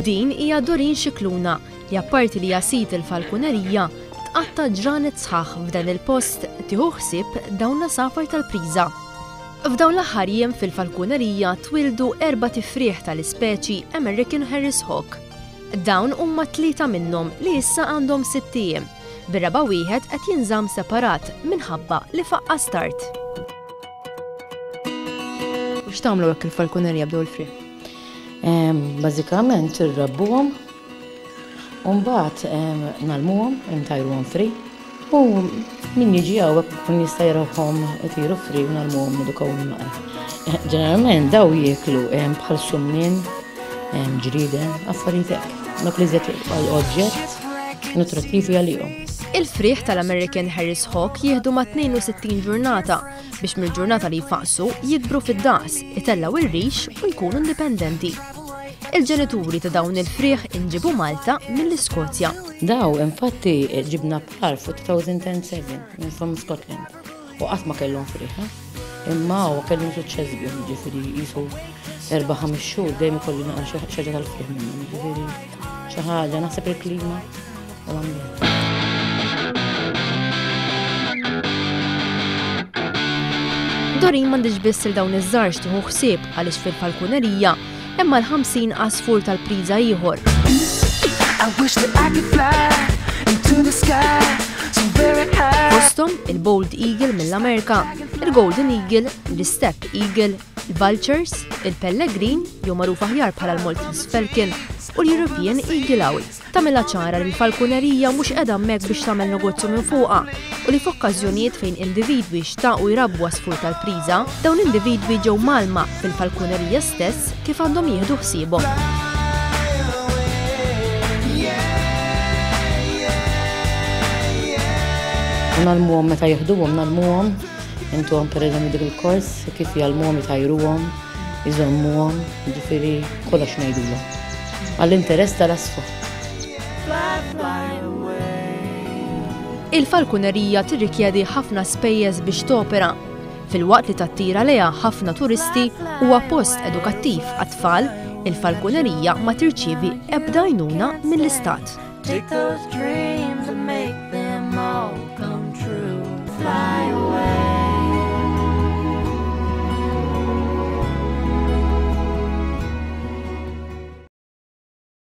Din hija Doreen Scicluna li apparti li jasit il-falkunerija tqatta' ġranet sħaħ f'dan il-post tieħu ħsieb dawn l-asafar tal-priża. F'dawn l-aħħar jiem fil-falkunerija twildu 4 tifrieħ tal-ispeċi American Harris Hawk. Dawn huma 3 minnhom li issa għandhom 6 ijiem, bir-raba' wieħed qed jinżamm separat minħabba li faqqa start. X'tagħmlu hekk il-falkunerija bdew il-frieħ? Bażikament irrabbuhom u mbagħad nagħlmuhom, intajruhom free u min jiġi hawnhekk ikun jista' jarahom itiru free u nagħlmuhom nedukawhom il-maqra. Ġeneralment daw jieklu bħal summien, ġrieden, affarijiet hekk. Dak li żied għall-oġġett nutrattivi għalihom. Il-frieħ tal-American Harris Hawk jieħdu ma' 62 ġurnata biex mill-ġurnata li jfaqsu jikbru fid-daqs, itellaw ir-rix u jkunu indipendenti. Il-ġenituri ta' dawn il-frieħ inġibu Malta mill-Iskozja. Daw infatti ġibna par fu 2007 from Scotland u qatt ma kellhom frieħ. Imma huwa kellhom suċċess bihom, ġifieri qisu 4-5 xhur dejjem ikolli naqra xi ħaġa tal-frieħ minnhom, ġifieri xi ħaġa naħseb il-klima u l-ambjent. Doreen m'għandix biss il dawn iż-żgħar tieħu ħsieb għaliex fil-falkunerija imma l-50 għasfur tal-priża ieħor. Fosthom il-Bald Eagle mill-Amerika, il-Golden Eagle, l-Steppe Eagle, il-Vultures, il-Pellegrin, jew magħruf aħjar bħala l-Maltese Falcon, u l-European Eagle Owl. Tagħmilha ċara li l-falkunerija mhux qiegħda hemmhekk biex tagħmel negozju minn fuqha u li f'okkażjonijiet fejn individwi xtaqu jrabbu għasfur tal-priża, dawn individwi ġew malma fil-falkunerija stess kif għandhom jieħdu ħsiebhom. Nagħlmuhom meta jieħduhom nagħlmuhom, intuhom pereżempju dik il-kors kif jgħallmuhom jtajruhom, iżommuhom, ġifieri kollox ngħidulhom. Għall-interess tal-asfar. Il-falkunerija tirrikjedi ħafna spejjeż biex topera. Fil-waqt li tattira leha ħafna turisti huwa post edukattiv għat-tfal, il-falkunerija ma tirċievi ebda għajnuna mill-istat.